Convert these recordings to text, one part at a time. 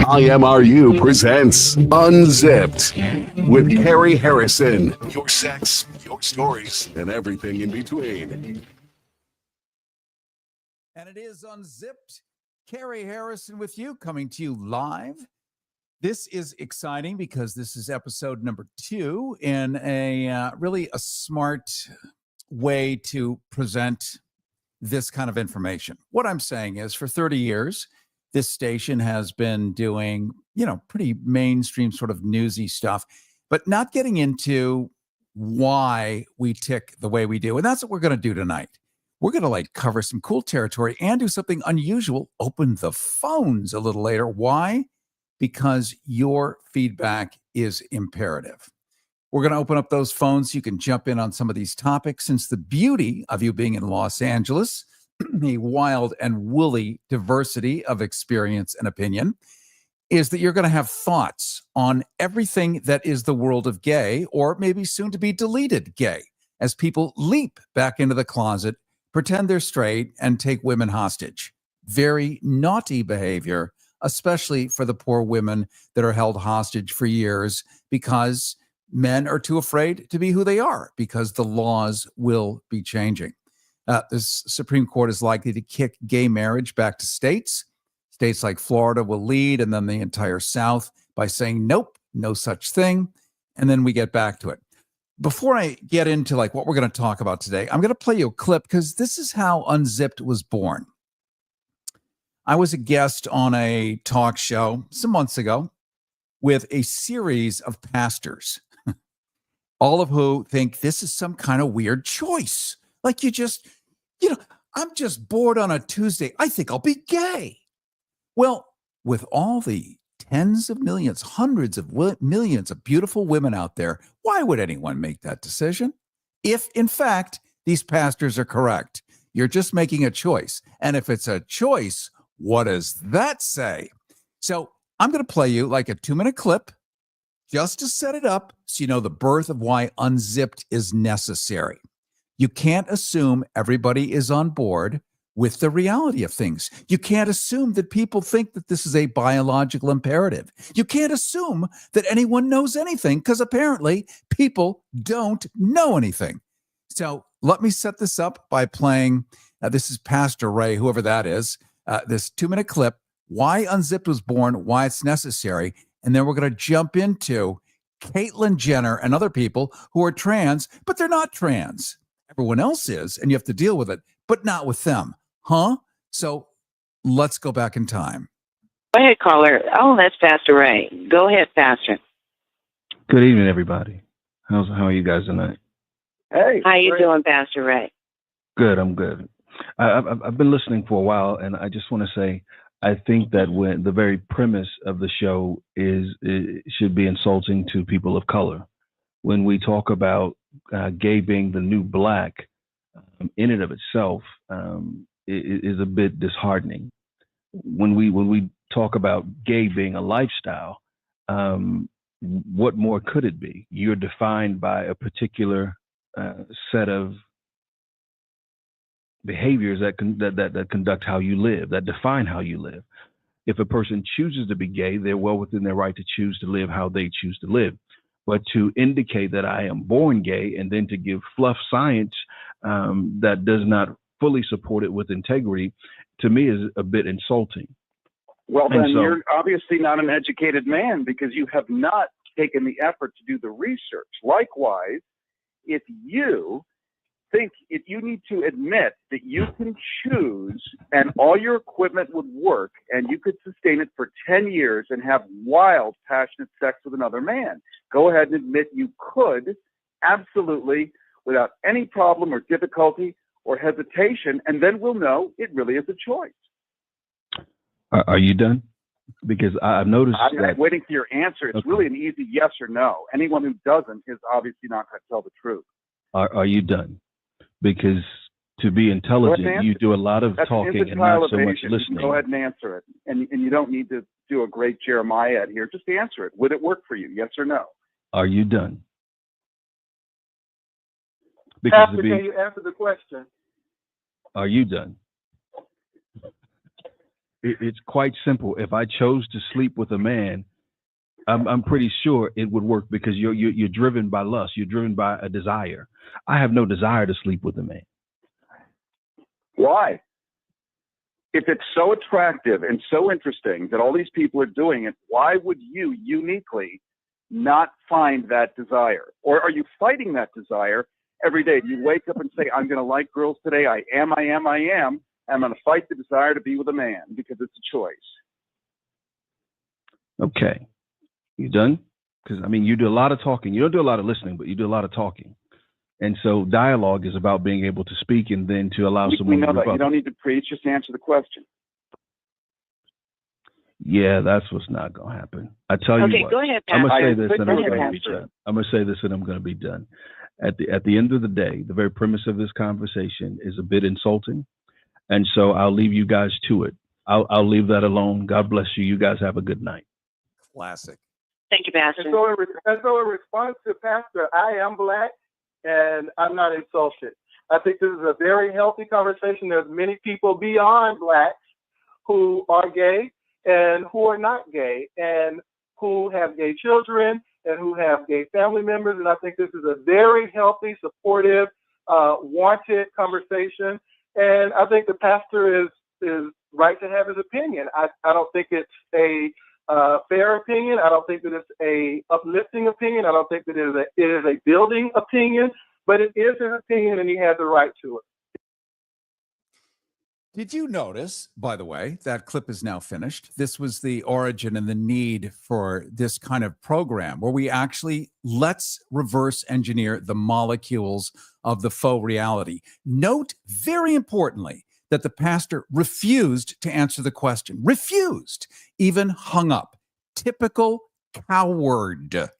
IMRU presents Unzipped with Cary Harrison. Your sex, your stories, and everything in between. And it is Unzipped. Cary Harrison with you, coming to you live. This is exciting because this is episode number 2 in a really a smart way to present this kind of information. What I'm saying is, for 30 years, this station has been doing, pretty mainstream sort of newsy stuff, but not getting into why we tick the way we do. And that's what we're going to do tonight. We're going to cover some cool territory and do something unusual, open the phones a little later. Why? Because your feedback is imperative. We're going to open up those phones so you can jump in on some of these topics, since the beauty of you being in Los Angeles, a wild and woolly diversity of experience and opinion, is that you're going to have thoughts on everything that is the world of gay, or maybe soon to be deleted gay, as people leap back into the closet, pretend they're straight, and take women hostage. Very naughty behavior, especially for the poor women that are held hostage for years because men are too afraid to be who they are, because the laws will be changing. The Supreme Court is likely to kick gay marriage back to states. States like Florida will lead, and then the entire South, by saying, nope, no such thing. And then we get back to it. Before I get into what we're going to talk about today, I'm going to play you a clip, because this is how Unzipped was born. I was a guest on a talk show some months ago with a series of pastors, all of who think this is some kind of weird choice. I'm just bored on a Tuesday. I think I'll be gay. Well, with all the tens of millions, hundreds of millions of beautiful women out there, why would anyone make that decision? If, in fact, these pastors are correct, you're just making a choice. And if it's a choice, what does that say? So I'm going to play you a 2-minute clip just to set it up so you know the birth of why Unzipped is necessary. You can't assume everybody is on board with the reality of things. You can't assume that people think that this is a biological imperative. You can't assume that anyone knows anything, because apparently people don't know anything. So let me set this up by playing, this is Pastor Ray, whoever that is, this 2-minute clip, why Unzipped was born, why it's necessary. And then we're going to jump into Caitlyn Jenner and other people who are trans, but they're not trans. Everyone else is, and you have to deal with it, but not with them. Huh? So let's go back in time. Go ahead, caller. Oh, that's Pastor Ray. Go ahead, Pastor. Good evening, everybody. How are you guys tonight? Hey. How you doing, Pastor Ray? Good, I'm good. I've been listening for a while, and I just want to say, I think that when the very premise of the show should be insulting to people of color. When we talk about gay being the new black, in and of itself, is a bit disheartening. When we talk about gay being a lifestyle, what more could it be? You're defined by a particular set of behaviors that conduct how you live, that define how you live. If a person chooses to be gay, they're well within their right to choose to live how they choose to live. But to indicate that I am born gay and then to give fluff science that does not fully support it with integrity, to me is a bit insulting. Well, then you're obviously not an educated man, because you have not taken the effort to do the research. Likewise, if you need to admit that you can choose and all your equipment would work and you could sustain it for 10 years and have wild, passionate sex with another man, go ahead and admit you could, absolutely, without any problem or difficulty or hesitation, and then we'll know it really is a choice. Are you done? Because I've noticed I'm waiting for your answer. It's really an easy yes or no. Anyone who doesn't is obviously not going to tell the truth. Are you done? Because to be intelligent, you do a lot of talking and not so much listening. Go ahead and answer it. And you don't need to do a great Jeremiah here. Just answer it. Would it work for you? Yes or no? Are you done? Pastor, can you answer the question? Are you done? It's quite simple. If I chose to sleep with a man, I'm pretty sure it would work because you're driven by lust. You're driven by a desire. I have no desire to sleep with a man. Why? If it's so attractive and so interesting that all these people are doing it, why would you uniquely not find that desire? Or are you fighting that desire every day? Do you wake up and say, I'm going to like girls today. I am. I'm going to fight the desire to be with a man because it's a choice. Okay. You done? Because, I mean, you do a lot of talking. You don't do a lot of listening, but you do a lot of talking. And so dialogue is about being able to speak and then to allow someone we know to that. rebuttal. You don't need to preach. Just answer the question. Yeah, that's what's not going to happen. I tell you Okay, what. go ahead, I'm Pastor. going to say this and I'm Go going ahead, to be Pastor. done. I'm going to say this and I'm going to be done. At the end of the day, the very premise of this conversation is a bit insulting. And so I'll leave you guys to it. I'll leave that alone. God bless you. You guys have a good night. Classic. Thank you, Pastor. And so in response to Pastor, I am Black and I'm not insulted. I think this is a very healthy conversation. There's many people beyond Blacks who are gay and who are not gay and who have gay children and who have gay family members. And I think this is a very healthy, supportive, wanted conversation. And I think the pastor is right to have his opinion. I don't think it's a fair opinion. I don't think that it's a uplifting opinion. I don't think that it is a building opinion, but it is his opinion and he has the right to it. Did you notice, by the way, that clip is now finished? This was the origin and the need for this kind of program where we actually let's reverse engineer the molecules of the faux reality. Note, very importantly, that the pastor refused to answer the question, refused, even hung up. Typical coward.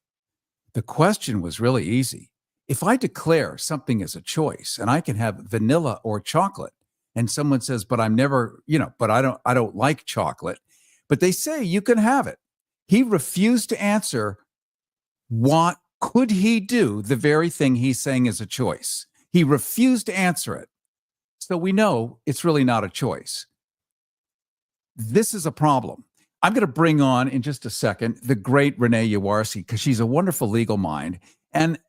The question was really easy. If I declare something as a choice and I can have vanilla or chocolate, and someone says, but I'm never, but I don't like chocolate, but they say you can have it. He refused to answer what could he do the very thing he's saying is a choice. He refused to answer it. So we know it's really not a choice. This is a problem. I'm going to bring on in just a second the great Renee Yawarski because she's a wonderful legal mind. And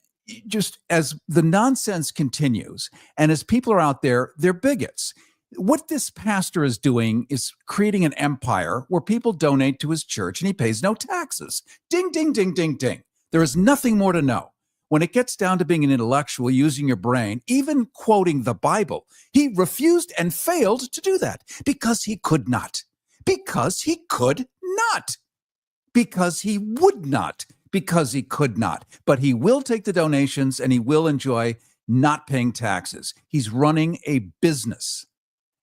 just as the nonsense continues and as people are out there, they're bigots. What this pastor is doing is creating an empire where people donate to his church and he pays no taxes. Ding, ding, ding, ding, ding. There is nothing more to know. When it gets down to being an intellectual, using your brain, even quoting the Bible, he refused and failed to do that because he could not. Because he could not. Because he would not. Because he could not. But he will take the donations and he will enjoy not paying taxes. He's running a business.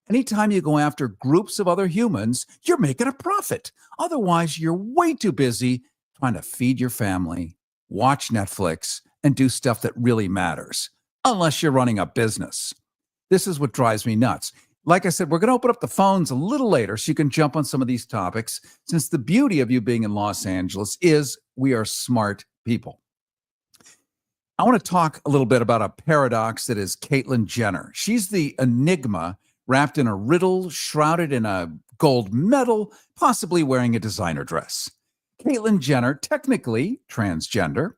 Anytime you go after groups of other humans, you're making a profit. Otherwise, you're way too busy trying to feed your family, watch Netflix, and do stuff that really matters, unless you're running a business. This is what drives me nuts. Like I said, we're going to open up the phones a little later so you can jump on some of these topics, since the beauty of you being in Los Angeles is we are smart people. I want to talk a little bit about a paradox that is Caitlyn Jenner. She's the enigma wrapped in a riddle, shrouded in a gold medal, possibly wearing a designer dress. Caitlyn Jenner, technically transgender,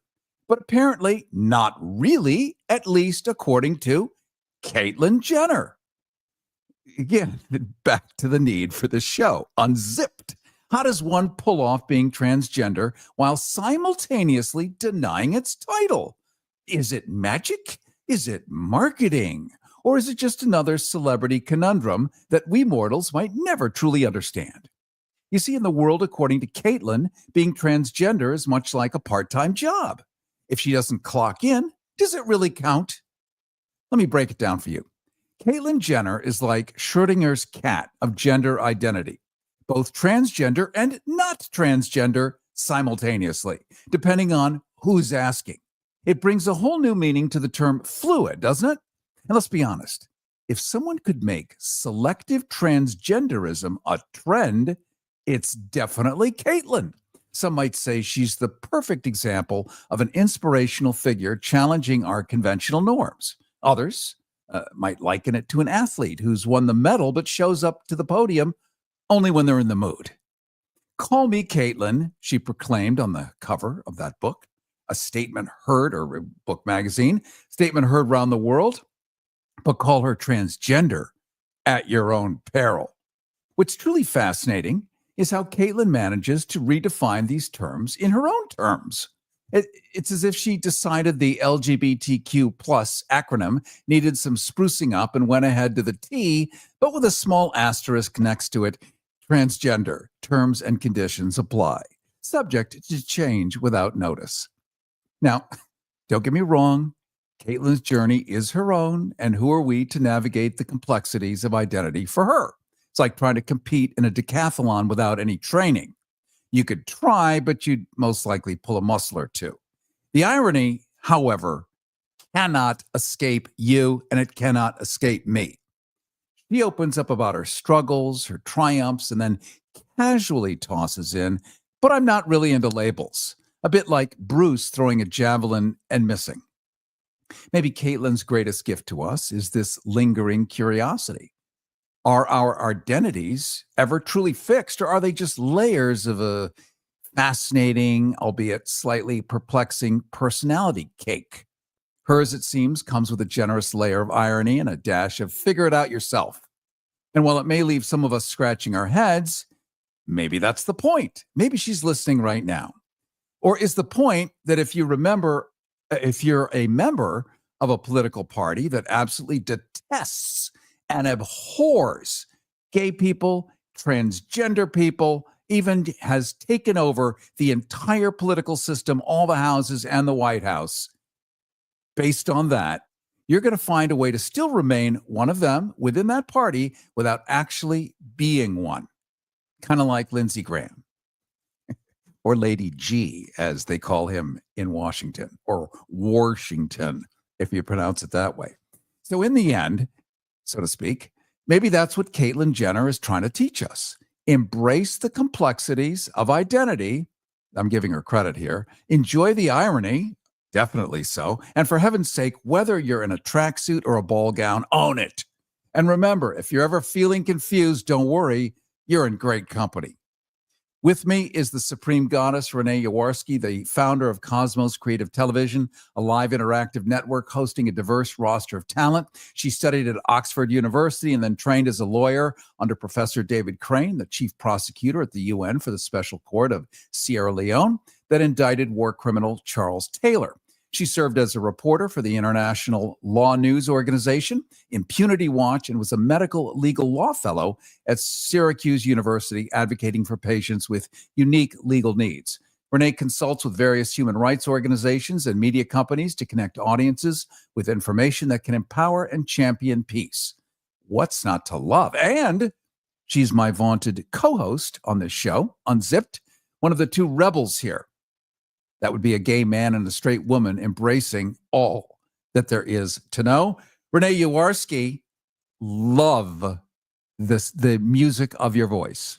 but apparently not really, at least according to Caitlyn Jenner. Again, back to the need for the show. Unzipped. How does one pull off being transgender while simultaneously denying its title? Is it magic? Is it marketing? Or is it just another celebrity conundrum that we mortals might never truly understand? You see, in the world, according to Caitlyn, being transgender is much like a part-time job. If she doesn't clock in, does it really count? Let me break it down for you. Caitlyn Jenner is like Schrodinger's cat of gender identity, both transgender and not transgender simultaneously, depending on who's asking. It brings a whole new meaning to the term fluid, doesn't it? And let's be honest, if someone could make selective transgenderism a trend, it's definitely Caitlyn. Some might say she's the perfect example of an inspirational figure challenging our conventional norms. Others might liken it to an athlete who's won the medal but shows up to the podium only when they're in the mood. Call me Caitlin, she proclaimed on the cover of that book, a statement heard, or book magazine, statement heard around the world, but call her transgender at your own peril. What's truly fascinating is how Caitlin manages to redefine these terms in her own terms. It's as if she decided the LGBTQ plus acronym needed some sprucing up and went ahead to the T, but with a small asterisk next to it. Transgender terms and conditions apply, subject to change without notice. Now, don't get me wrong, Caitlin's journey is her own, and who are we to navigate the complexities of identity for her? It's like trying to compete in a decathlon without any training. You could try, but you'd most likely pull a muscle or two. The irony, however, cannot escape you, and it cannot escape me. She opens up about her struggles, her triumphs, and then casually tosses in, but I'm not really into labels. A bit like Bruce throwing a javelin and missing. Maybe Caitlin's greatest gift to us is this lingering curiosity. Are our identities ever truly fixed, or are they just layers of a fascinating, albeit slightly perplexing personality cake? Hers, it seems, comes with a generous layer of irony and a dash of figure it out yourself. And while it may leave some of us scratching our heads, maybe that's the point. Maybe she's listening right now. Or is the point that if you're a member of a political party that absolutely detests and abhors gay people, transgender people, even has taken over the entire political system, all the houses and the White House, based on that, you're going to find a way to still remain one of them within that party without actually being one. Kind of like Lindsey Graham or Lady G, as they call him in Washington, or Washington, if you pronounce it that way. So in the end, so to speak, maybe that's what Caitlyn Jenner is trying to teach us. Embrace the complexities of identity. I'm giving her credit here. Enjoy the irony. Definitely so. And for heaven's sake, whether you're in a tracksuit or a ball gown, own it. And remember, if you're ever feeling confused, don't worry, you're in great company. With me is the Supreme Goddess, Renee Yaworski, the founder of Cosmos Creative Television, a live interactive network hosting a diverse roster of talent. She studied at Oxford University and then trained as a lawyer under Professor David Crane, the chief prosecutor at the UN for the Special Court of Sierra Leone, that indicted war criminal Charles Taylor. She served as a reporter for the international law news organization, Impunity Watch, and was a medical legal law fellow at Syracuse University, advocating for patients with unique legal needs. Renee consults with various human rights organizations and media companies to connect audiences with information that can empower and champion peace. What's not to love? And she's my vaunted co-host on this show, Unzipped, one of the two rebels here. That would be a gay man and a straight woman embracing all that there is to know. Renee Yaworski, love the music of your voice.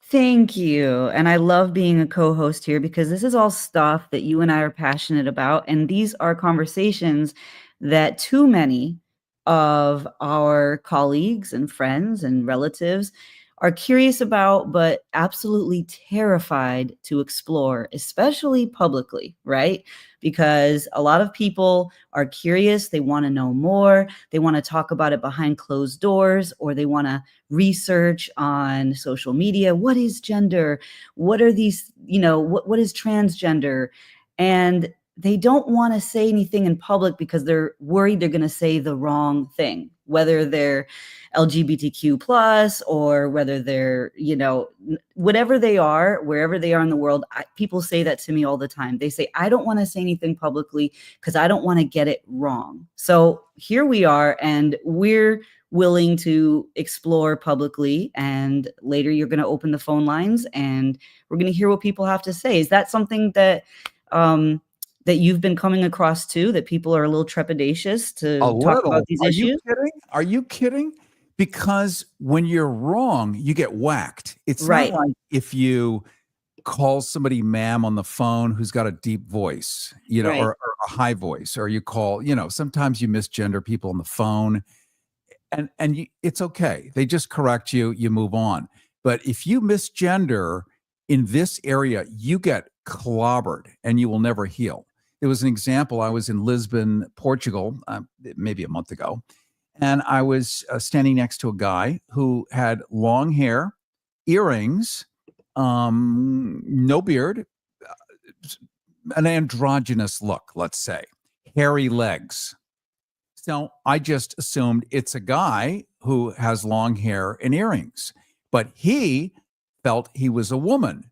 Thank you. And I love being a co-host here because this is all stuff that you and I are passionate about. And these are conversations that too many of our colleagues and friends and relatives are curious about, but absolutely terrified to explore, especially publicly, right? Because a lot of people are curious. They want to know more. They want to talk about it behind closed doors, or they want to research on social media. What is gender? What are these, what is transgender? And they don't want to say anything in public because they're worried they're going to say the wrong thing, whether they're LGBTQ plus or whether they're, whatever they are, wherever they are in the world. People say that to me all the time. They say, I don't want to say anything publicly because I don't want to get it wrong. So here we are, and we're willing to explore publicly. And later you're going to open the phone lines and we're going to hear what people have to say. Is that something that, that you've been coming across too, that people are a little trepidatious to talk about these issues? Are you kidding? Because when you're wrong, you get whacked. It's right. Not like if you call somebody ma'am on the phone who's got a deep voice, right. or a high voice, or you call, sometimes you misgender people on the phone, and it's okay. They just correct you, you move on. But if you misgender in this area, you get clobbered and you will never heal. There was an example. I was in Lisbon, Portugal, maybe a month ago, and I was standing next to a guy who had long hair, earrings, no beard, an androgynous look, let's say, hairy legs. So I just assumed it's a guy who has long hair and earrings, but he felt he was a woman.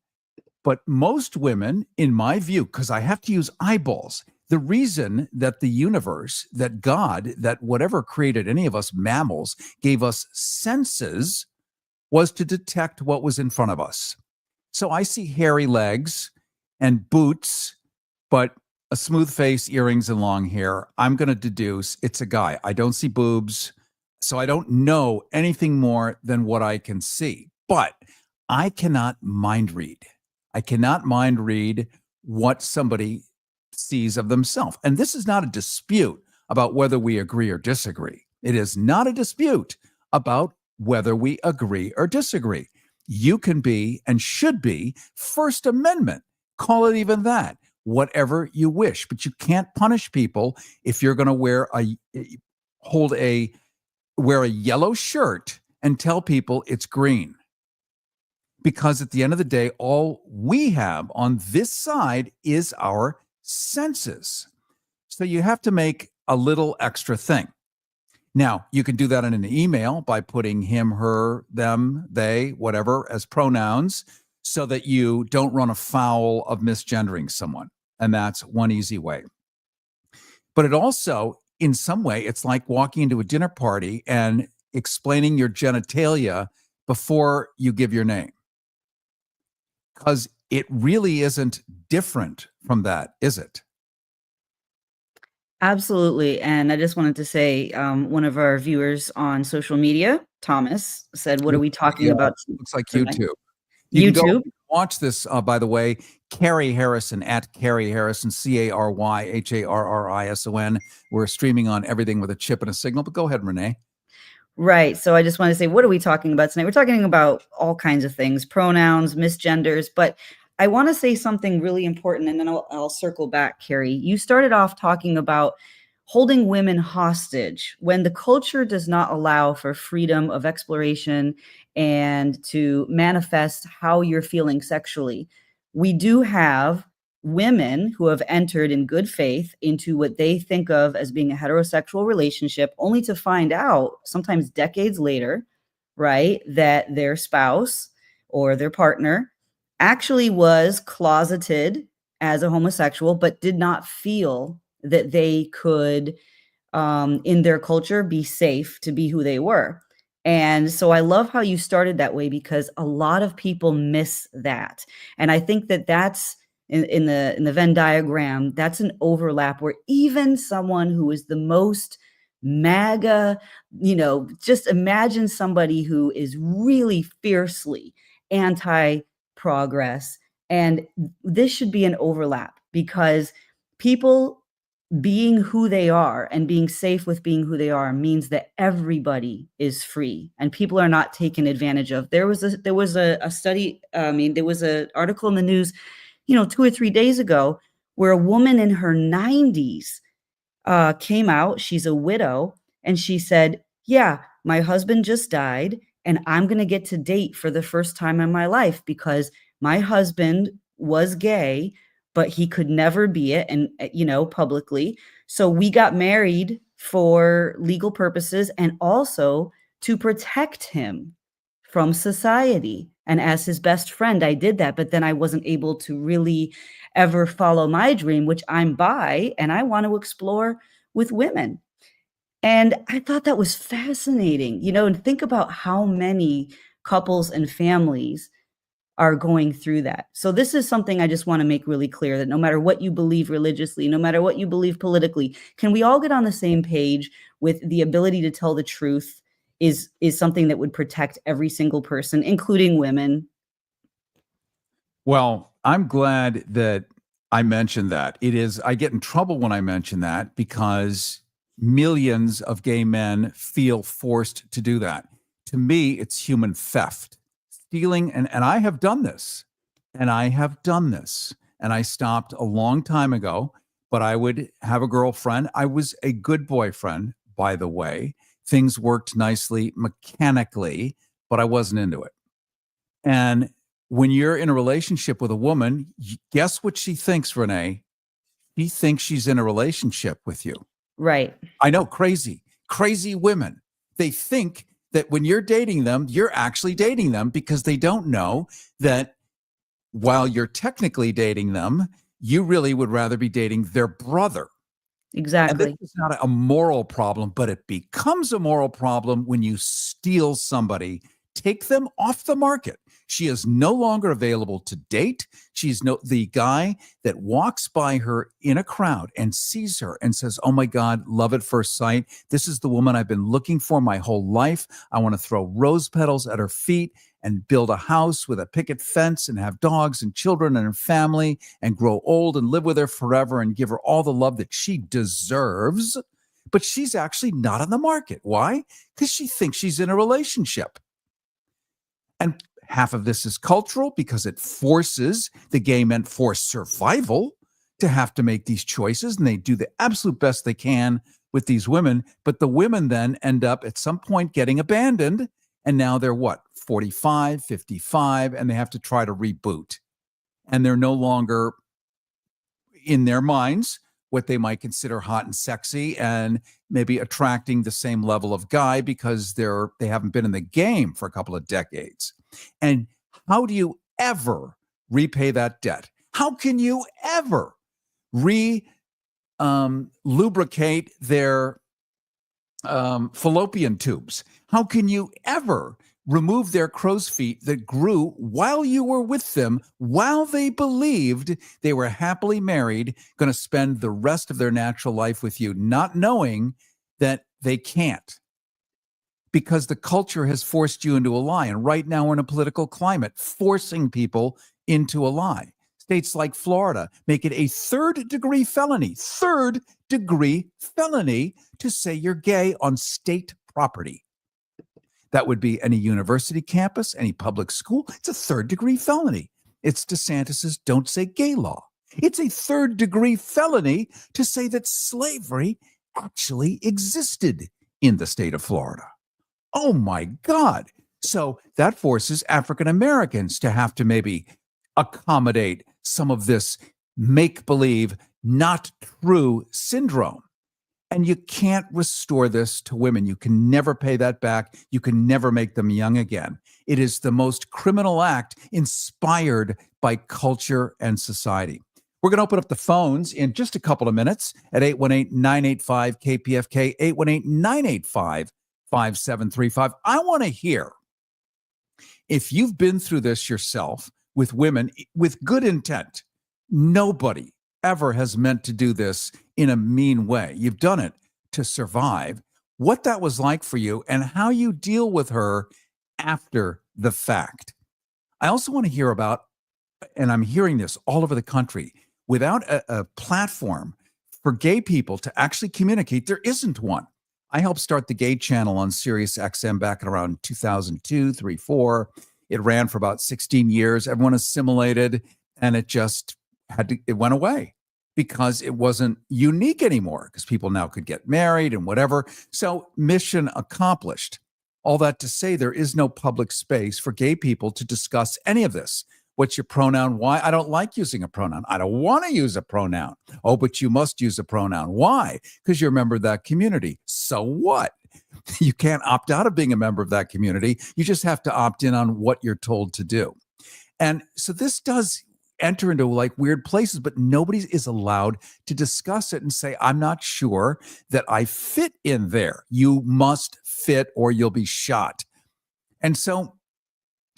But most women, in my view, because I have to use eyeballs, the reason that the universe, that God, that whatever created any of us mammals, gave us senses was to detect what was in front of us. So I see hairy legs and boots, but a smooth face, earrings, and long hair. I'm going to deduce it's a guy. I don't see boobs, so I don't know anything more than what I can see. But I cannot mind read. I cannot mind read what somebody sees of themselves. And this is not a dispute about whether we agree or disagree. It is not a dispute about whether we agree or disagree. You can be and should be First Amendment. Call it even that. Whatever you wish, but you can't punish people if you're going to wear a yellow shirt and tell people it's green. Because at the end of the day, all we have on this side is our senses. So you have to make a little extra thing. Now, you can do that in an email by putting him, her, them, they, whatever as pronouns, so that you don't run afoul of misgendering someone. And that's one easy way. But it also, in some way, it's like walking into a dinner party and explaining your genitalia before you give your name. Because it really isn't different from that, is it? Absolutely. And I just wanted to say, one of our viewers on social media, Thomas, said, what are we talking about? Looks like YouTube. YouTube. Can go watch this, by the way, Cary Harrison, at Cary Harrison, CaryHarrison. We're streaming on everything with a chip and a signal, but go ahead, Renee. Right. So I just want to say, what are we talking about tonight? We're talking about all kinds of things, pronouns, misgenders, but I want to say something really important, and then I'll circle back, Cary. You started off talking about holding women hostage when the culture does not allow for freedom of exploration and to manifest how you're feeling sexually. We do have women who have entered in good faith into what they think of as being a heterosexual relationship, only to find out sometimes decades later, right, that their spouse or their partner actually was closeted as a homosexual, but did not feel that they could, in their culture, be safe to be who they were. And so I love how you started that way, because a lot of people miss that. And I think that that's in the Venn diagram, that's an overlap where even someone who is the most MAGA, just imagine somebody who is really fiercely anti-progress. And this should be an overlap, because people being who they are and being safe with being who they are means that everybody is free and people are not taken advantage of. There was a study. There was an article in the news, 2 or 3 days ago, where a woman in her 90s came out. She's a widow, and she said, yeah, my husband just died and I'm going to get to date for the first time in my life because my husband was gay, but he could never be it, and publicly. So we got married for legal purposes and also to protect him from society. And as his best friend, I did that, but then I wasn't able to really ever follow my dream, which I'm bi and I want to explore with women. And I thought that was fascinating, and think about how many couples and families are going through that. So this is something I just want to make really clear, that no matter what you believe religiously, no matter what you believe politically, can we all get on the same page with the ability to tell the truth is something that would protect every single person, including women? Well, I'm glad that I mentioned that. I get in trouble when I mention that because millions of gay men feel forced to do that. To me, it's human theft. stealing, and I have done this, and I stopped a long time ago, but I would have a girlfriend. I was a good boyfriend, by the way. Things worked nicely mechanically, but I wasn't into it. And when you're in a relationship with a woman, guess what she thinks, Renee? She thinks she's in a relationship with you. Right. I know, crazy women. They think that when you're dating them, you're actually dating them because they don't know that while you're technically dating them, you really would rather be dating their brother. Exactly. And this is not a moral problem, but it becomes a moral problem when you steal somebody, take them off the market. She is no longer available to date. She's the guy that walks by her in a crowd and sees her and says, "Oh my God, love at first sight. This is the woman I've been looking for my whole life. I want to throw rose petals at her feet and build a house with a picket fence and have dogs and children and a family and grow old and live with her forever and give her all the love that she deserves." But she's actually not on the market. Why? Because she thinks she's in a relationship. And half of this is cultural because it forces the gay men for survival to have to make these choices, and they do the absolute best they can with these women. But the women then end up at some point getting abandoned, and now they're what, 45, 55, and they have to try to reboot. And they're no longer, in their minds, what they might consider hot and sexy and maybe attracting the same level of guy because they haven't been in the game for a couple of decades. And how do you ever repay that debt? How can you ever lubricate their fallopian tubes? How can you ever remove their crow's feet that grew while you were with them, while they believed they were happily married, going to spend the rest of their natural life with you, not knowing that they can't? Because the culture has forced you into a lie. And right now we're in a political climate forcing people into a lie. States like Florida make it a third-degree felony to say you're gay on state property. That would be any university campus, any public school. It's a third-degree felony. It's DeSantis's Don't Say Gay law. It's a third-degree felony to say that slavery actually existed in the state of Florida. Oh my God. So that forces African Americans to have to maybe accommodate some of this make-believe, not true syndrome. And you can't restore this to women. You can never pay that back. You can never make them young again. It is the most criminal act inspired by culture and society. We're going to open up the phones in just a couple of minutes at 818-985-KPFK, 818-985-5735. I want to hear if you've been through this yourself with women with good intent. Nobody ever has meant to do this in a mean way. You've done it to survive. What that was like for you and how you deal with her after the fact. I also want to hear about, and I'm hearing this all over the country, without a platform for gay people to actually communicate, there isn't one. I helped start the gay channel on Sirius XM back in around 2002, 3, 4. It ran for about 16 years. Everyone assimilated, and it went away because it wasn't unique anymore because people now could get married and whatever. So mission accomplished. All that to say, there is no public space for gay people to discuss any of this. What's your pronoun? Why? I don't like using a pronoun. I don't want to use a pronoun. Oh, but you must use a pronoun. Why? Because you're a member of that community. So what? You can't opt out of being a member of that community. You just have to opt in on what you're told to do. And so this does enter into like weird places, but nobody is allowed to discuss it and say, I'm not sure that I fit in there. You must fit or you'll be shot. And so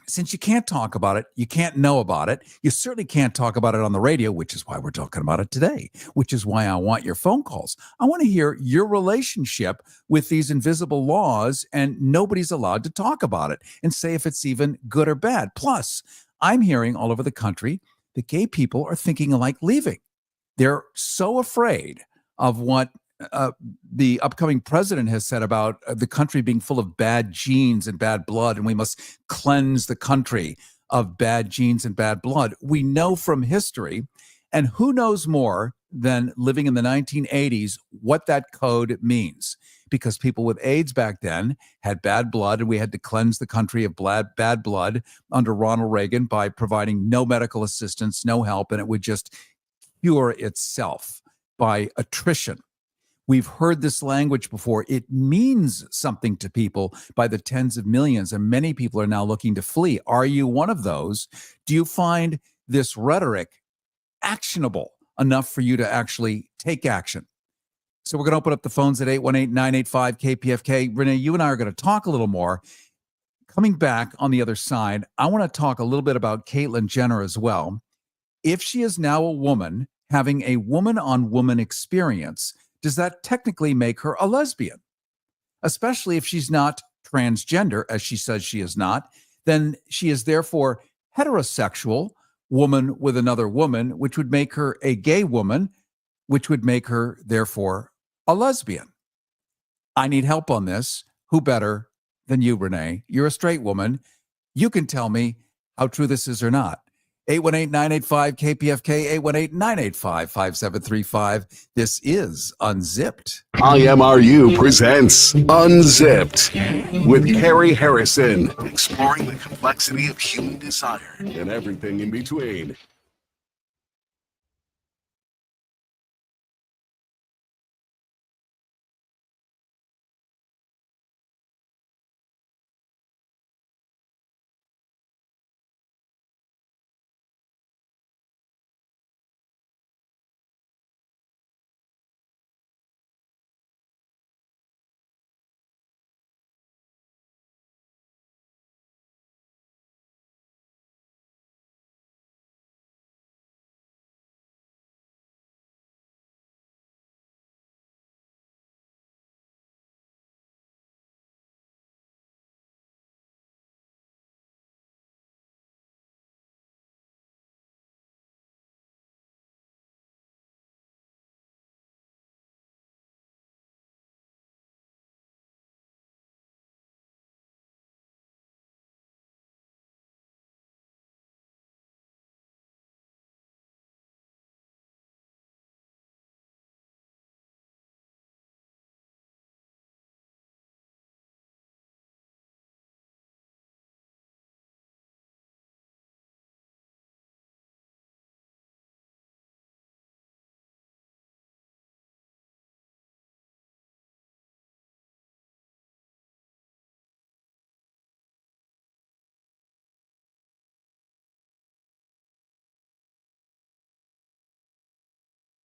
since you can't talk about it, you can't know about it, you certainly can't talk about it on the radio, which is why we're talking about it today, which is why I want your phone calls. I want to hear your relationship with these invisible laws, and nobody's allowed to talk about it and say if it's even good or bad. Plus, I'm hearing all over the country that gay people are thinking like leaving. They're so afraid of what the upcoming president has said about the country being full of bad genes and bad blood, and we must cleanse the country of bad genes and bad blood. We know from history, and who knows more than living in the 1980s what that code means, because people with AIDS back then had bad blood, and we had to cleanse the country of bad blood under Ronald Reagan by providing no medical assistance, no help, and it would just cure itself by attrition. We've heard this language before. It means something to people by the tens of millions, and many people are now looking to flee. Are you one of those? Do you find this rhetoric actionable enough for you to actually take action? So we're going to open up the phones at 818-985-KPFK. Renee, you and I are going to talk a little more. Coming back on the other side, I want to talk a little bit about Caitlyn Jenner as well. If she is now a woman having a woman-on-woman experience, does that technically make her a lesbian? Especially if she's not transgender, as she says she is not, then she is therefore heterosexual, woman with another woman, which would make her a gay woman, which would make her therefore a lesbian. I need help on this. Who better than you, Renee? You're a straight woman. You can tell me how true this is or not. 818-985-KPFK, 818-985-5735. This is Unzipped. IMRU presents Unzipped with Cary Harrison, exploring the complexity of human desire and everything in between.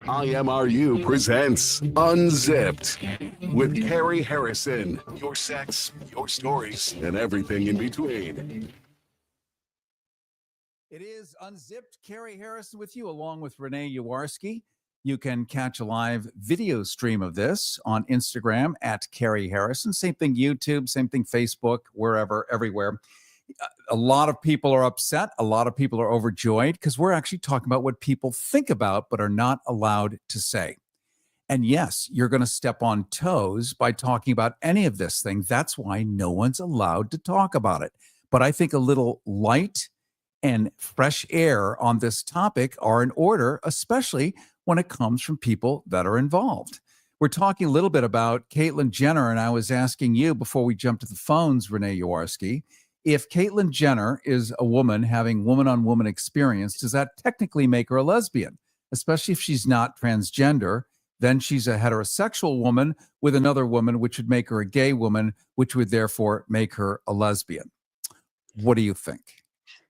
IMRU presents Unzipped with Cary Harrison. Your sex, your stories, and everything in between. It is Unzipped. Cary Harrison with you, along with Renee Yawarski. You can catch a live video stream of this on Instagram at Cary Harrison. Same thing YouTube, same thing Facebook, wherever, everywhere. A lot of people are upset. A lot of people are overjoyed because we're actually talking about what people think about but are not allowed to say. And yes, you're going to step on toes by talking about any of this thing. That's why no one's allowed to talk about it. But I think a little light and fresh air on this topic are in order, especially when it comes from people that are involved. We're talking a little bit about Caitlyn Jenner, and I was asking you before we jump to the phones, Renee Yawarski, if Caitlyn Jenner is a woman having woman-on-woman experience, does that technically make her a lesbian? Especially if she's not transgender, then she's a heterosexual woman with another woman, which would make her a gay woman, which would therefore make her a lesbian. What do you think?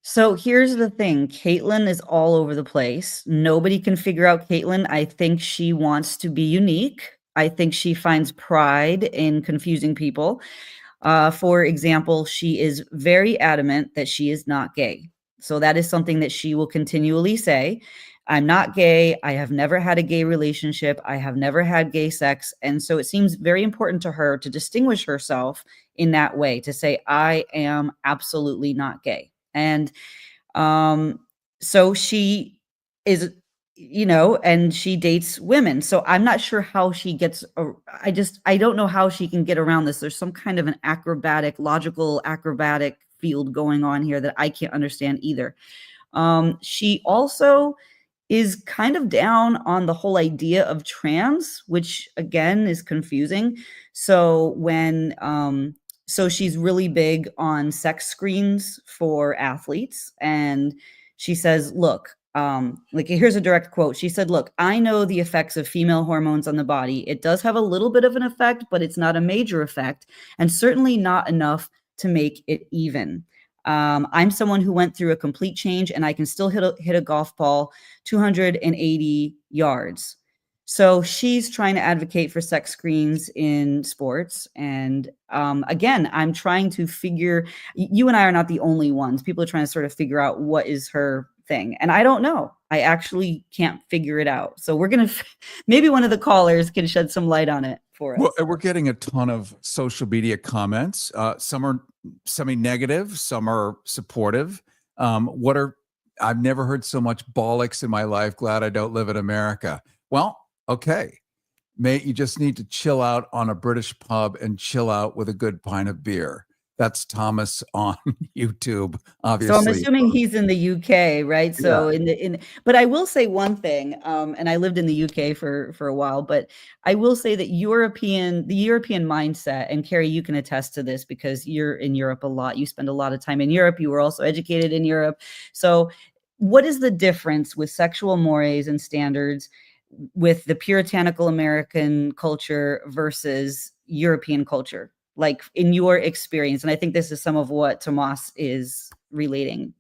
So here's the thing. Caitlyn is all over the place. Nobody can figure out Caitlyn. I think she wants to be unique. I think she finds pride in confusing people. For example, she is very adamant that she is not gay. So that is something that she will continually say. I'm not gay. I have never had a gay relationship. I have never had gay sex. And so it seems very important to her to distinguish herself in that way, to say, I am absolutely not gay. And so she is and she dates women. So I'm not sure how she gets, I don't know how she can get around this. There's some kind of an logical acrobatic field going on here that I can't understand either. She also is kind of down on the whole idea of trans, which again is confusing. So so she's really big on sex screens for athletes. And she says, look, here's a direct quote. She said, look, I know the effects of female hormones on the body. It does have a little bit of an effect, but it's not a major effect, and certainly not enough to make it even. I'm someone who went through a complete change, and I can still hit a golf ball 280 yards. So she's trying to advocate for sex screens in sports. And again, I'm trying to you and I are not the only ones. People are trying to sort of figure out what is her thing. And I don't know. I actually can't figure it out. So maybe one of the callers can shed some light on it for us. Well, we're getting a ton of social media comments. Some are semi-negative, some are supportive. I've never heard so much bollocks in my life. Glad I don't live in America. Well, okay. Mate, you just need to chill out on a British pub and chill out with a good pint of beer. That's Thomas on YouTube, obviously. So I'm assuming he's in the UK, right? So Yeah. But I will say one thing, and I lived in the UK for a while, but I will say that the European mindset, and Cary, you can attest to this because you're in Europe a lot. You spend a lot of time in Europe. You were also educated in Europe. So what is the difference with sexual mores and standards with the puritanical American culture versus European culture? Like in your experience, and I think this is some of what Tomas is relating.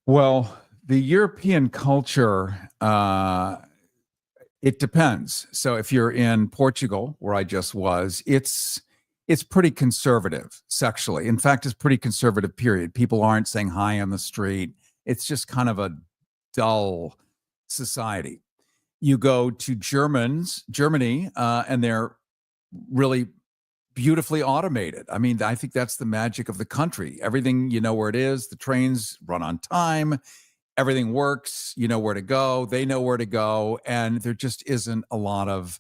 Well, the European culture, it depends. So if you're in Portugal, where I just was, it's pretty conservative sexually. In fact, it's pretty conservative, period. People aren't saying hi on the street. It's just kind of a dull society. You go to Germany, and they're really beautifully automated. I mean, I think that's the magic of the country. Everything, you know where it is. The trains run on time. Everything works. You know where to go. They know where to go. And there just isn't a lot of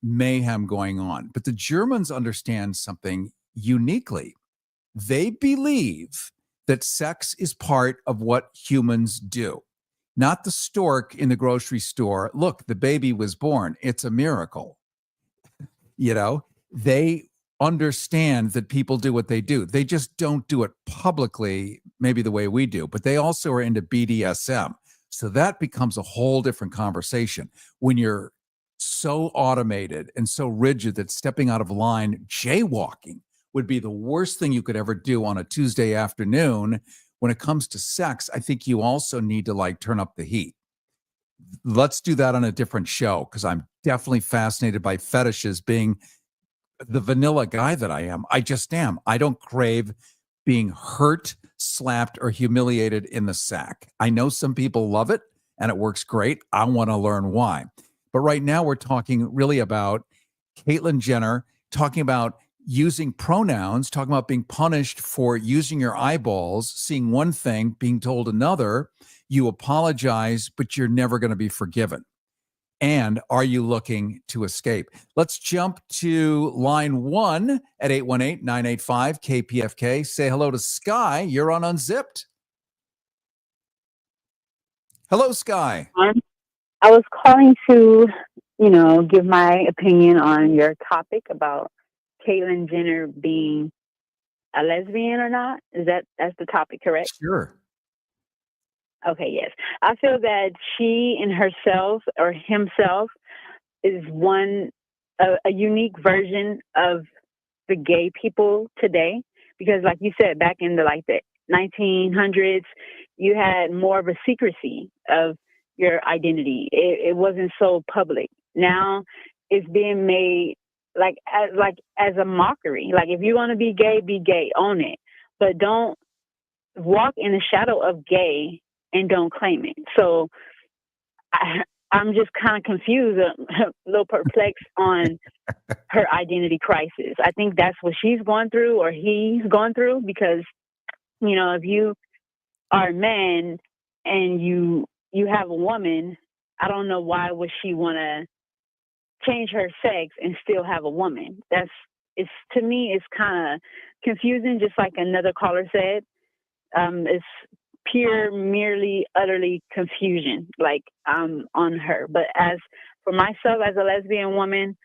mayhem going on. But the Germans understand something uniquely. They believe that sex is part of what humans do. Not the stork in the grocery store. Look, the baby was born. It's a miracle. They understand that people do what they do. They just don't do it publicly, maybe the way we do, but they also are into BDSM. So that becomes a whole different conversation. When you're so automated and so rigid that stepping out of line, jaywalking would be the worst thing you could ever do on a Tuesday afternoon. When it comes to sex, I think you also need to turn up the heat. Let's do that on a different show, because I'm definitely fascinated by fetishes, being the vanilla guy that I am. I just am. I don't crave being hurt, slapped, or humiliated in the sack. I know some people love it and it works great. I want to learn why. But right now we're talking really about Caitlyn Jenner, talking about using pronouns, talking about being punished for using your eyeballs, seeing one thing, being told another. You apologize, but you're never going to be forgiven. And are you looking to escape? Let's jump to line 1 at 818-985-KPFK. Say hello to Sky. You're on Unzipped. Hello, Sky. I was calling to, give my opinion on your topic about Caitlyn Jenner being a lesbian or not. That's the topic, correct? Sure. Okay, yes. I feel that she in herself or himself is a unique version of the gay people today. Because like you said, back in the 1900s, you had more of a secrecy of your identity. It wasn't so public. Now it's being made as a mockery. Like, if you want to be gay, own it. But don't walk in the shadow of gay and don't claim it. So I'm just kind of confused, a little perplexed on her identity crisis. I think that's what she's going through, or he's going through, because, if you are a man and you you have a woman, I don't know why would she want to change her sex and still have a woman. To me, it's kind of confusing, just like another caller said. It's merely, utterly confusion, like on her. But as for myself, as a lesbian woman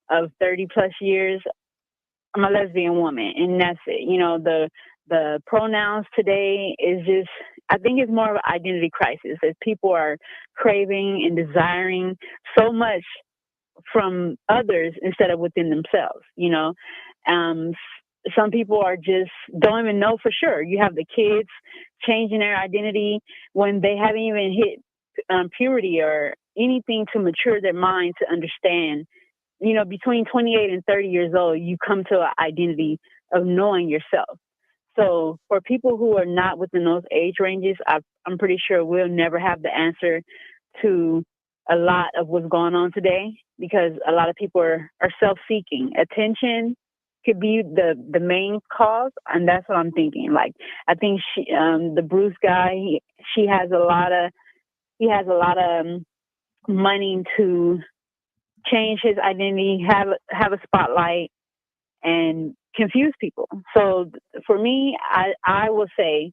of 30 plus years, I'm a lesbian woman, and that's it. You know, the pronouns today is just, I think it's more of an identity crisis, as people are craving and desiring so much from others instead of within themselves, you know. Some people are just don't even know for sure. You have the kids changing their identity when they haven't even hit puberty or anything to mature their mind to understand. You know, between 28 and 30 years old, you come to an identity of knowing yourself. So for people who are not within those age ranges, I'm pretty sure we'll never have the answer to a lot of what's going on today, because a lot of people are self-seeking. Attention could be the main cause, and that's what I'm thinking. Like, I think the Bruce guy, he has a lot of money to change his identity, have a spotlight, and confuse people. So for me, I will say,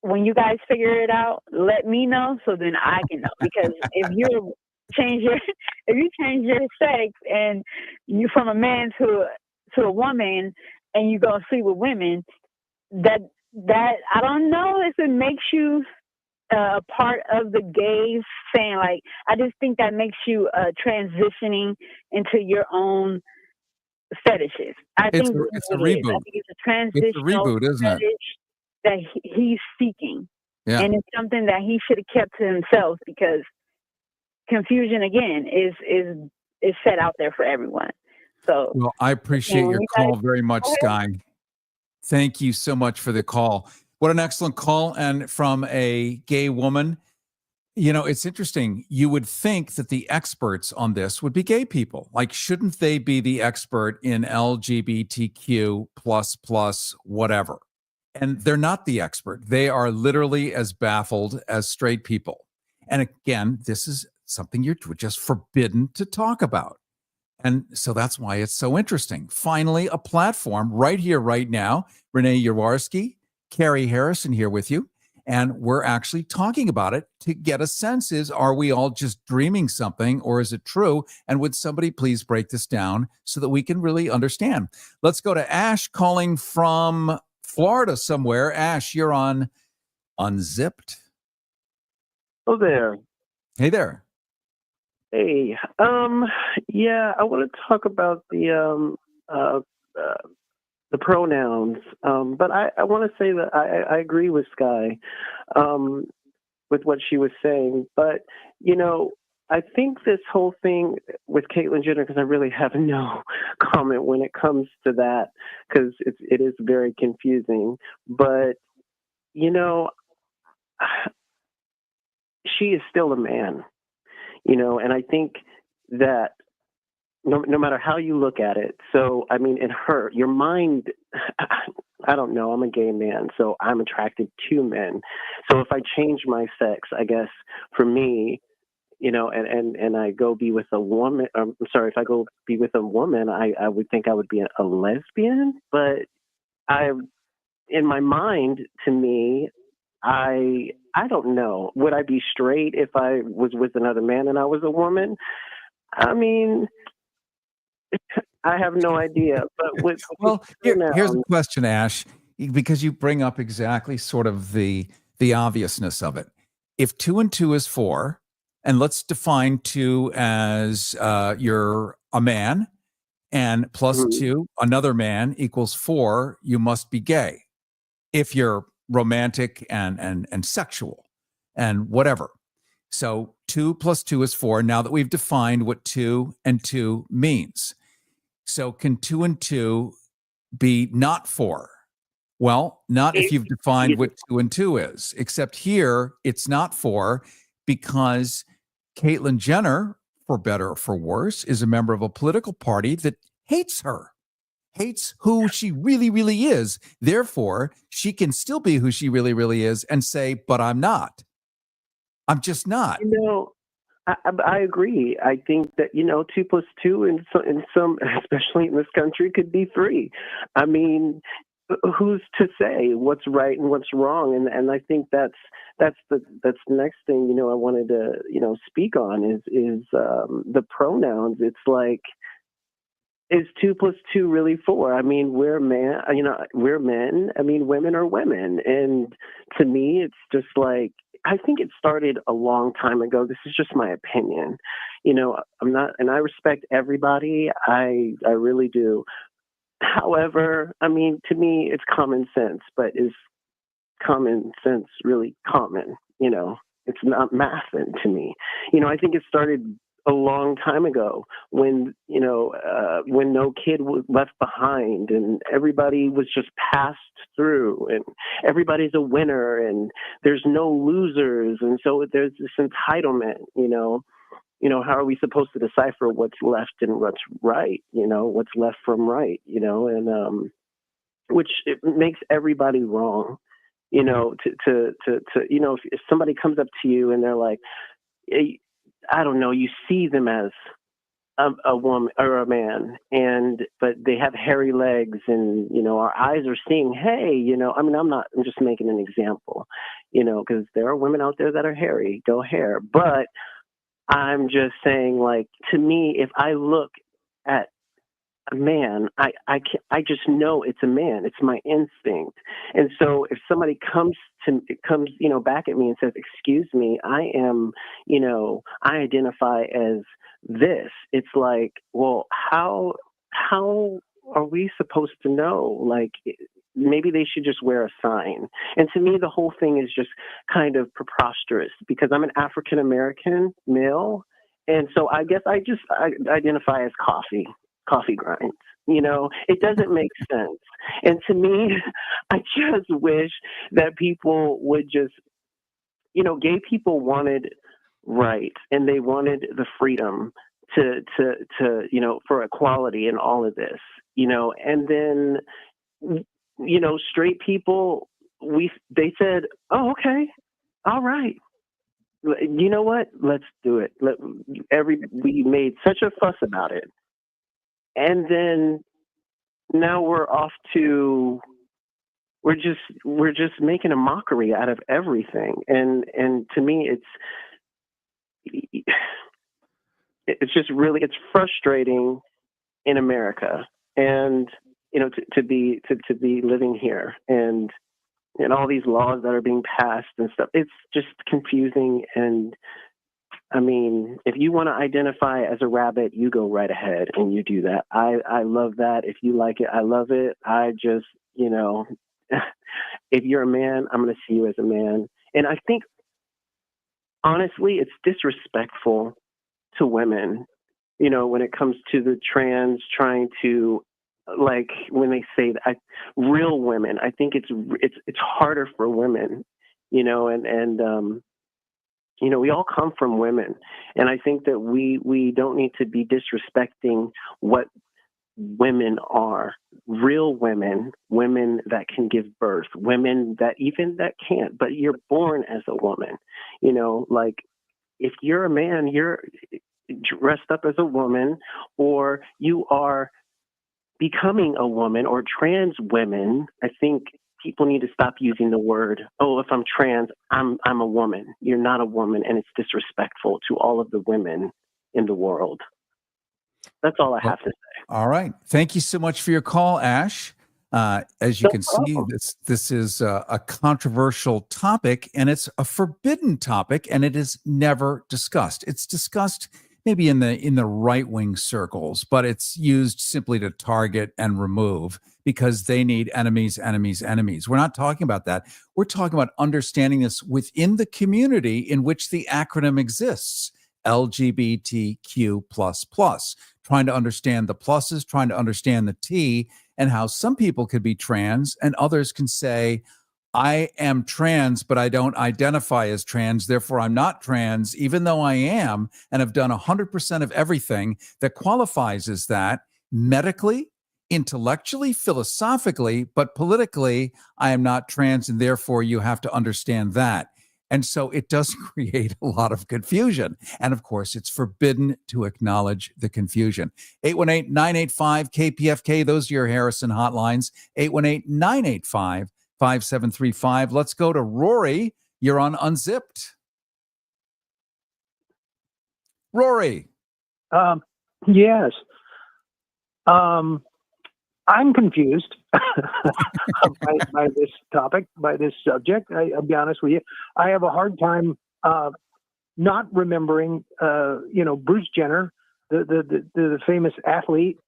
when you guys figure it out, let me know so then I can know. Because if you change your sex and you from a man to a woman and you go sleep with women, that I don't know if it makes you part of the gays saying, like, I just think that makes you transitioning into your own fetishes. It's a reboot. I think it's a transitional It's a reboot, isn't it? that he's seeking. Yeah. And it's something that he should have kept to himself, because confusion again is set out there for everyone. So, well, I appreciate your call very much, Sky. Thank you so much for the call. What an excellent call, and from a gay woman. You know, it's interesting. You would think that the experts on this would be gay people. Like, shouldn't they be the expert in LGBTQ plus whatever? And they're not the expert. They are literally as baffled as straight people. And again, this is something you're just forbidden to talk about. And so that's why it's so interesting. Finally, a platform right here, right now. Renee Yawarski, Cary Harrison here with you. And we're actually talking about it to get a sense are we all just dreaming something, or is it true? And would somebody please break this down so that we can really understand? Let's go to Ash calling from Florida somewhere. Ash, you're on Unzipped. Oh, there. Hey there. Hey. Yeah, I want to talk about the pronouns. But I want to say that I agree with Sky with what she was saying. But, you know, I think this whole thing with Caitlyn Jenner, because I really have no comment when it comes to that, because it is very confusing. But, you know, she is still a man, you know, and I think that no matter how you look at it. So, I mean, your mind, I don't know, I'm a gay man, so I'm attracted to men. So if I change my sex, I guess for me, you know, and I go be with a woman, if I go be with a woman, I would think I would be a lesbian, but in my mind, to me, I don't know. Would I be straight if I was with another man and I was a woman? I mean, I have no idea. But here's a question, Ash, because you bring up exactly sort of the obviousness of it. If 2 and 2 is 4, and let's define 2 as you're a man, and plus 2, another man equals 4, you must be gay. If you're romantic and sexual and whatever. So 2 plus 2 is 4. Now that we've defined what 2 and 2 means. So can 2 and 2 be not 4? Well, not if you've defined what 2 and 2 is, except here it's not 4 because Caitlyn Jenner, for better or for worse, is a member of a political party that hates her, hates who she really, really is. Therefore, she can still be who she really, really is and say, but I'm not. I'm just not. You know, I agree. I think that 2 + 2 in some, especially in this country, could be 3. I mean, who's to say what's right and what's wrong? And I think that's the next thing I wanted to speak on is the pronouns. It's like, is 2 + 2 really 4? I mean, we're we're men. I mean, women are women, and to me, it's just like, I think it started a long time ago. This is just my opinion. I'm not, and I respect everybody. I really do. However, I mean, to me, it's common sense, but is common sense really common? It's not math to me. I think it started a long time ago when no kid was left behind and everybody was just passed through and everybody's a winner and there's no losers. And so there's this entitlement, how are we supposed to decipher what's left and what's right, what's left from right, and which it makes everybody wrong, if somebody comes up to you and they're like, I don't know, you see them as a woman or a man, but they have hairy legs, and our eyes are seeing, hey, I'm just making an example, because there are women out there that are hairy, go hair, but I'm just saying, like, to me, if I look at a man, I just know it's a man. It's my instinct. And so if somebody comes back at me and says, "Excuse me, I am, I identify as this." It's like, well, how are we supposed to know? Like, maybe they should just wear a sign. And to me, the whole thing is just kind of preposterous because I'm an African American male, and so I guess I identify as coffee grinds. It doesn't make sense. And to me, I just wish that people would just, gay people wanted rights and they wanted the freedom to for equality and all of this, and then, straight people, they said, oh, okay, all right. You know what? Let's do it. We made such a fuss about it. And then now we're off to, we're just making a mockery out of everything. And to me, it's just really, it's frustrating in America, and to be living here, and all these laws that are being passed and stuff. It's just confusing. And I mean, if you want to identify as a rabbit, you go right ahead and you do that. I love that. If you like it, I love it. I just, if you're a man, I'm going to see you as a man. And I think, honestly, it's disrespectful to women, when it comes to the trans trying to, like, when they say that, real women, I think it's harder for women, and we all come from women, and I think that we don't need to be disrespecting what women are. Real women that can give birth, women that can't, but you're born as a woman. Like, if you're a man, you're dressed up as a woman, or you are becoming a woman, or trans women. I think people need to stop using the word, oh, if I'm trans, I'm a woman. You're not a woman, and it's disrespectful to all of the women in the world. That's all I have to say. All right. Thank you so much for your call, Ash. As you can see, this is a controversial topic, and it's a forbidden topic, and it is never discussed. It's discussed maybe in the right-wing circles, but it's used simply to target and remove because they need enemies. We're not talking about that. We're talking about understanding this within the community in which the acronym exists, LGBTQ++, trying to understand the pluses, trying to understand the T, and how some people could be trans and others can say, I am trans, but I don't identify as trans. Therefore, I'm not trans, even though I am, and have done 100% of everything that qualifies as that medically, intellectually, philosophically, but politically, I am not trans, and therefore you have to understand that. And so it does create a lot of confusion. And of course, it's forbidden to acknowledge the confusion. 818-985-KPFK. Those are your Harrison hotlines. 818-985-5735. Let's go to Rory. You're on Unzipped. Rory. Yes. I'm confused by this topic, by this subject. I'll be honest with you. I have a hard time not remembering, Bruce Jenner, the famous athlete,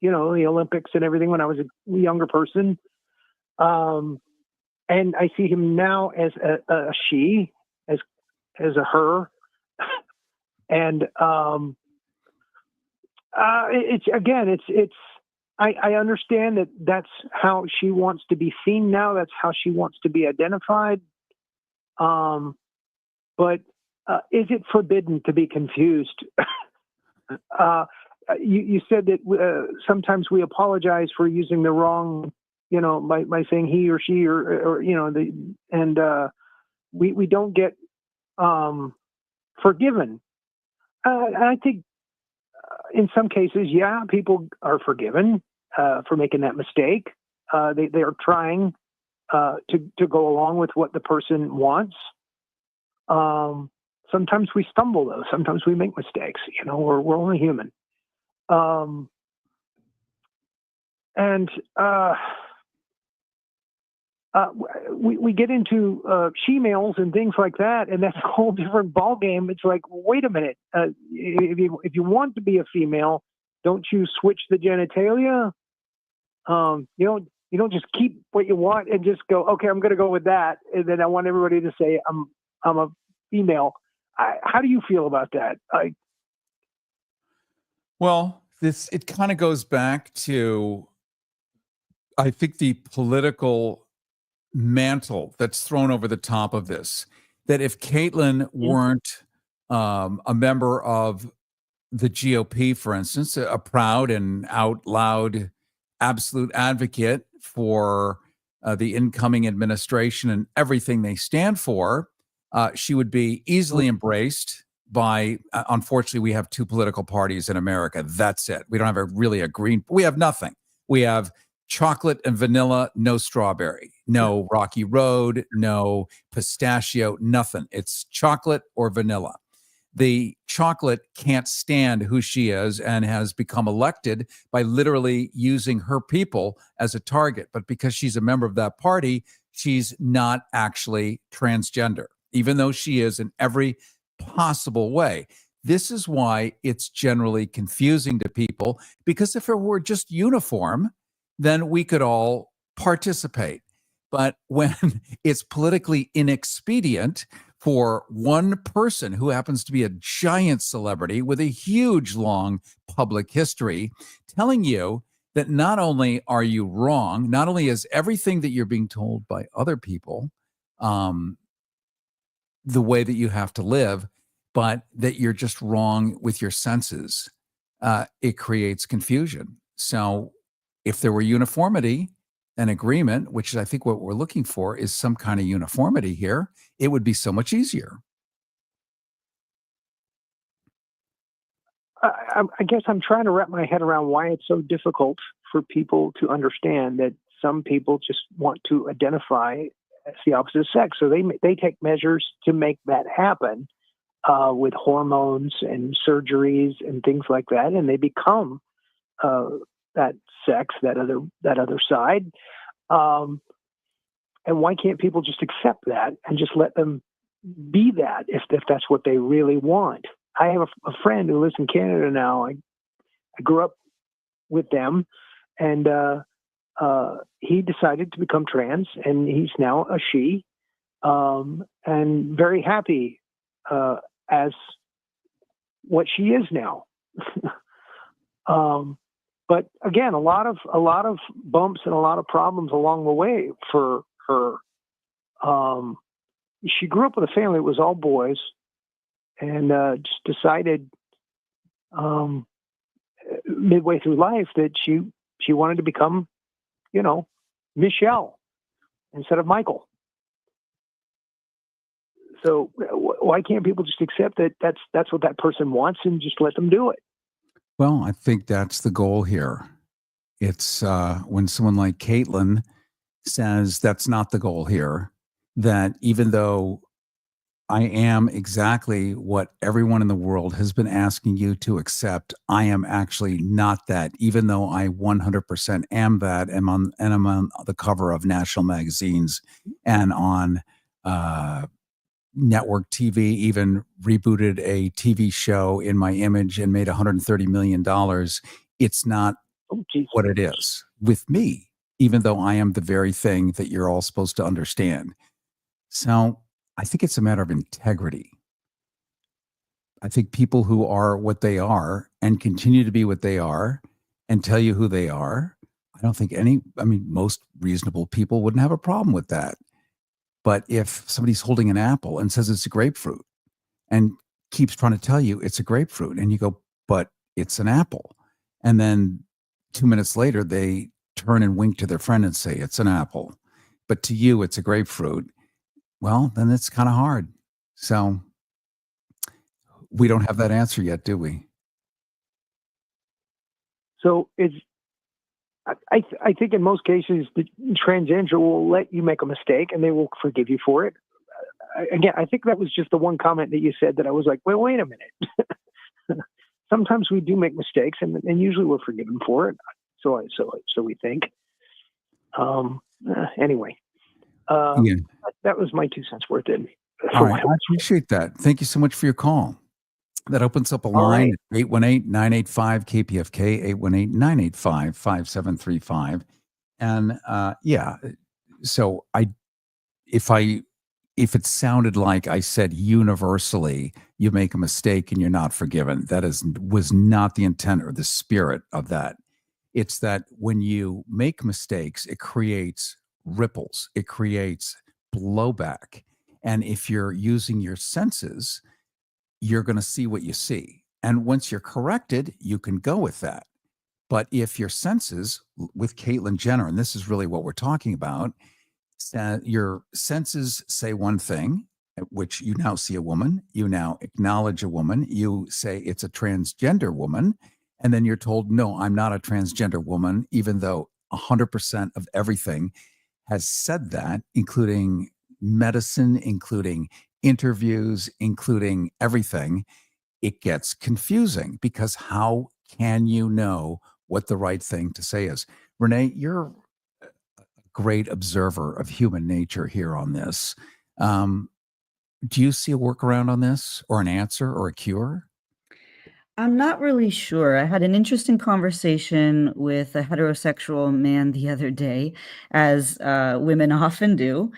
the Olympics and everything when I was a younger person. And I see him now as a she, as a her. And I understand that that's how she wants to be seen now. That's how she wants to be identified. But is it forbidden to be confused? You said that sometimes we apologize for using the wrong, by saying he or she we don't get forgiven. I think in some cases, people are forgiven for making that mistake. They are trying to go along with what the person wants. Sometimes we stumble, though. Sometimes we make mistakes. We're only human. We get into she-males and things like that, and that's a whole different ballgame. It's like, wait a minute. If you want to be a female, don't you switch the genitalia? You don't just keep what you want and just go, okay, I'm going to go with that, and then I want everybody to say I'm a female. How do you feel about that? It kind of goes back to, I think, the political mantle that's thrown over the top of this, that if Caitlyn weren't a member of the GOP, for instance, a proud and out loud absolute advocate for the incoming administration and everything they stand for, she would be easily embraced by, unfortunately, we have two political parties in America. That's it. We don't have we have nothing. We have chocolate and vanilla, no strawberry, no Rocky Road, no pistachio, nothing. It's chocolate or vanilla. The chocolate can't stand who she is and has become elected by literally using her people as a target. But because she's a member of that party, she's not actually transgender, even though she is in every possible way. This is why it's generally confusing to people, because if it were just uniform, then we could all participate. But when it's politically inexpedient for one person who happens to be a giant celebrity with a huge, long public history, telling you that not only are you wrong, not only is everything that you're being told by other people the way that you have to live, but that you're just wrong with your senses, it creates confusion. So if there were uniformity and agreement, which is, I think, what we're looking for is some kind of uniformity here, it would be so much easier. I guess I'm trying to wrap my head around why it's so difficult for people to understand that some people just want to identify as the opposite sex. So they take measures to make that happen with hormones and surgeries and things like that, and they become that sex, that other side. And why can't people just accept that and just let them be that if that's what they really want? I have a friend who lives in Canada now. I grew up with them, and he decided to become trans, and he's now a she, and very happy as what she is now. But again, a lot of bumps and a lot of problems along the way for her. She grew up with a family that was all boys, and just decided midway through life that she wanted to become, Michelle instead of Michael. So why can't people just accept that that's what that person wants and just let them do it? Well, I think that's the goal here. It's when someone like Caitlin says that's not the goal here, that even though I am exactly what everyone in the world has been asking you to accept, I am actually not that, even though I 100% am that, and I'm on the cover of national magazines and on network TV, even rebooted a TV show in my image and made $130 million. It's not what it is with me, even though I am the very thing that you're all supposed to understand. So I think it's a matter of integrity. I think people who are what they are and continue to be what they are and tell you who they are, I don't think most reasonable people wouldn't have a problem with that. But if somebody's holding an apple and says it's a grapefruit and keeps trying to tell you it's a grapefruit, and you go, but it's an apple. And then 2 minutes later, they turn and wink to their friend and say it's an apple. But to you, it's a grapefruit. Well, then it's kind of hard. So we don't have that answer yet, do we? So I think in most cases, the transgender will let you make a mistake and they will forgive you for it. Again, I think that was just the one comment that you said that I was like, well, wait a minute. Sometimes we do make mistakes and usually we're forgiven for it. So we think. Anyway, that was my 2 cents worth. All right, I appreciate that. Thank you so much for your call. That opens up a line, 818-985-KPFK, 818-985-5735. And so if it sounded like I said universally, you make a mistake and you're not forgiven, was not the intent or the spirit of that. It's that when you make mistakes, it creates ripples, it creates blowback. And if you're using your senses, you're going to see what you see. And once you're corrected, you can go with that. But if your senses, with Caitlyn Jenner, and this is really what we're talking about, your senses say one thing, which you now see a woman, you now acknowledge a woman, you say it's a transgender woman, and then you're told, no, I'm not a transgender woman, even though 100% of everything has said that, including medicine, including interviews, including everything. It gets confusing because how can you know what the right thing to say is? Renee, you're a great observer of human nature here on this. Do you see a workaround on this, or an answer, or a cure? I'm not really sure. I had an interesting conversation with a heterosexual man the other day, as women often do.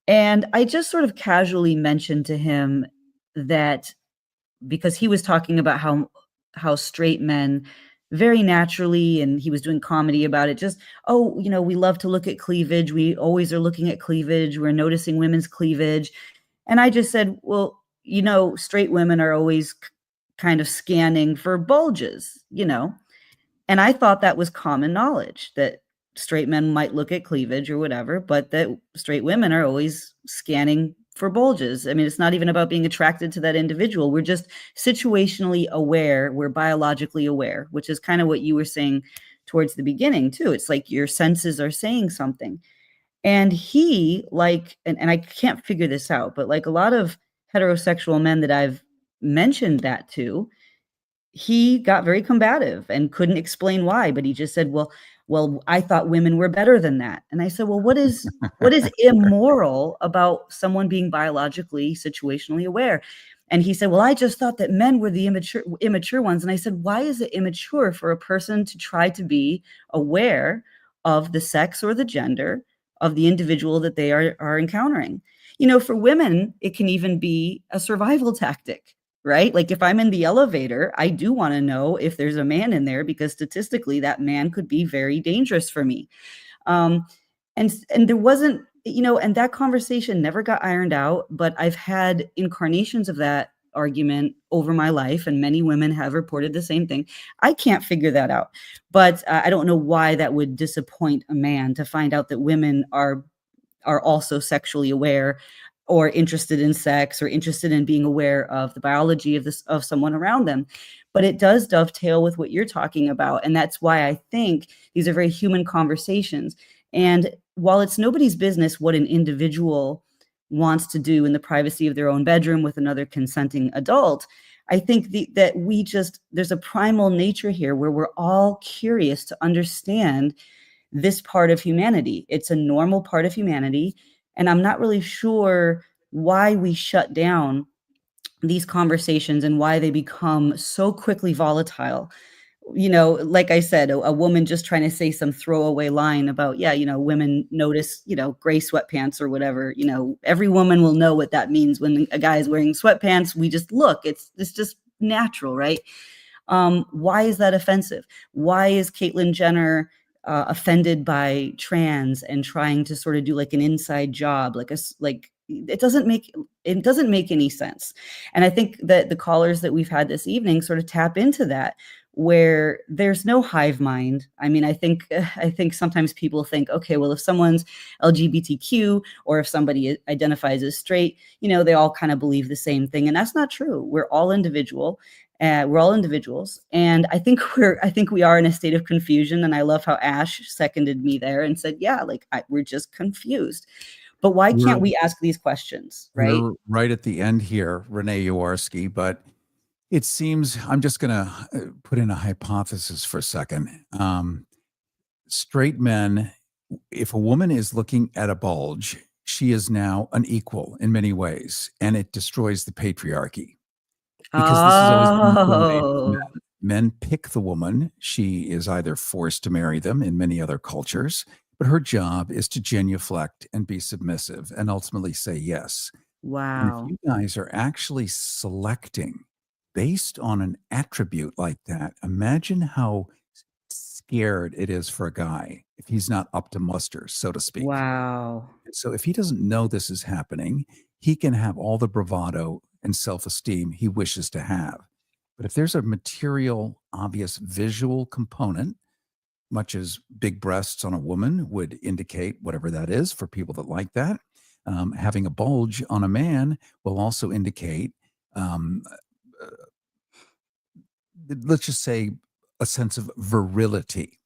And I just sort of casually mentioned to him that, because he was talking about how straight men very naturally, and he was doing comedy about it, just, we love to look at cleavage. We always are looking at cleavage. We're noticing women's cleavage. And I just said, well, straight women are always kind of scanning for bulges, and I thought that was common knowledge, that straight men might look at cleavage or whatever, but that straight women are always scanning for bulges. I mean, it's not even about being attracted to that individual. We're just situationally aware. We're biologically aware, which is kind of what you were saying towards the beginning too. It's like your senses are saying something. And he, and I can't figure this out, but like a lot of heterosexual men that I've mentioned that to, he got very combative and couldn't explain why, but he just said, well, I thought women were better than that. And I said, well, what is immoral about someone being biologically, situationally aware? And he said, well, I just thought that men were the immature ones. And I said, why is it immature for a person to try to be aware of the sex or the gender of the individual that they are encountering? For women, it can even be a survival tactic, right? Like if I'm in the elevator, I do want to know if there's a man in there, because statistically that man could be very dangerous for me. And there wasn't, and that conversation never got ironed out, but I've had incarnations of that argument over my life, and many women have reported the same thing. I can't figure that out, but I don't know why that would disappoint a man to find out that women are also sexually aware. or interested in sex or interested in being aware of the biology of someone around them. But it does dovetail with what you're talking about. And that's why I think these are very human conversations. And while it's nobody's business what an individual wants to do in the privacy of their own bedroom with another consenting adult, I think that there's a primal nature here where we're all curious to understand this part of humanity. It's a normal part of humanity. And I'm not really sure why we shut down these conversations and why they become so quickly volatile. Like I said, a woman just trying to say some throwaway line about, women notice, gray sweatpants or whatever, every woman will know what that means when a guy is wearing sweatpants. We just look, it's just natural, right? Why is that offensive? Why is Caitlyn Jenner offended by trans and trying to sort of do like an inside job, it doesn't make any sense. And I think that the callers that we've had this evening sort of tap into that, where there's no hive mind. I mean, I think sometimes people think, okay, well, if someone's LGBTQ or if somebody identifies as straight, they all kind of believe the same thing. And that's not true. We're all individuals. And I think we are in a state of confusion. And I love how Ash seconded me there and said, yeah, we're just confused. But why can't we ask these questions, right? We're right at the end here, Renee Yawarski, but it seems, I'm just going to put in a hypothesis for a second. Straight men, if a woman is looking at a bulge, she is now an equal in many ways, and it destroys the patriarchy. Because this is always men pick the woman. She is either forced to marry them in many other cultures, but her job is to genuflect and be submissive and ultimately say yes. Wow. And if you guys are actually selecting based on an attribute like that, imagine how scared it is for a guy if he's not up to muster, so to speak. Wow. So if he doesn't know this is happening, he can have all the bravado and self-esteem he wishes to have. But if there's a material, obvious visual component, much as big breasts on a woman would indicate whatever that is for people that like that, having a bulge on a man will also indicate, let's just say, a sense of virility,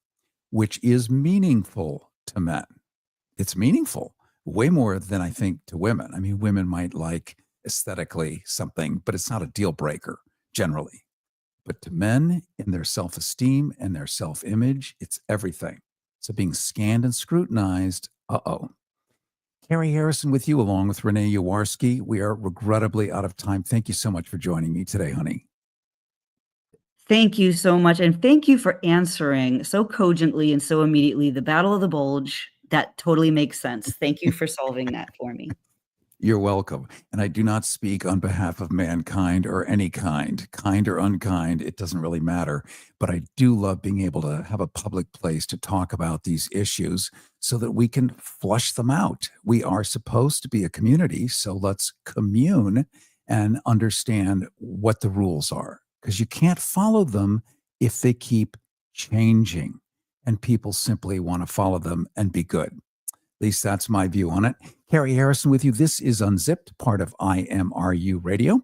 which is meaningful to men. It's meaningful, way more than I think to women. I mean, women might like aesthetically something, but it's not a deal breaker generally. But to men, in their self-esteem and their self-image, it's everything. So being scanned and scrutinized, Cary Harrison with you, along with Renee Yawarski. We are regrettably out of time. Thank you so much for joining me today, honey. Thank you so much. And thank you for answering so cogently and so immediately the Battle of the Bulge. That totally makes sense. Thank you for solving that for me. You're welcome. And I do not speak on behalf of mankind or any kind or unkind. It doesn't really matter. But I do love being able to have a public place to talk about these issues so that we can flush them out. We are supposed to be a community, so let's commune and understand what the rules are, because you can't follow them if they keep changing and people simply want to follow them and be good. At least that's my view on it. Cary Harrison with you. This is Unzipped, part of IMRU Radio.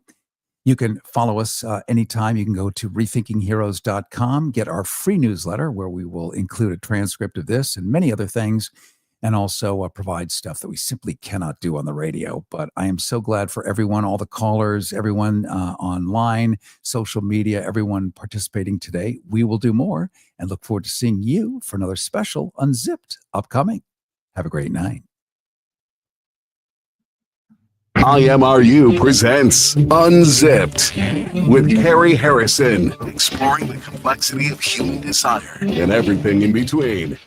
You can follow us anytime. You can go to rethinkingheroes.com, get our free newsletter where we will include a transcript of this and many other things, and also provide stuff that we simply cannot do on the radio. But I am so glad for everyone, all the callers, everyone online, social media, everyone participating today. We will do more and look forward to seeing you for another special Unzipped upcoming. Have a great night. IMRU presents Unzipped with Cary Harrison, exploring the complexity of human desire and everything in between.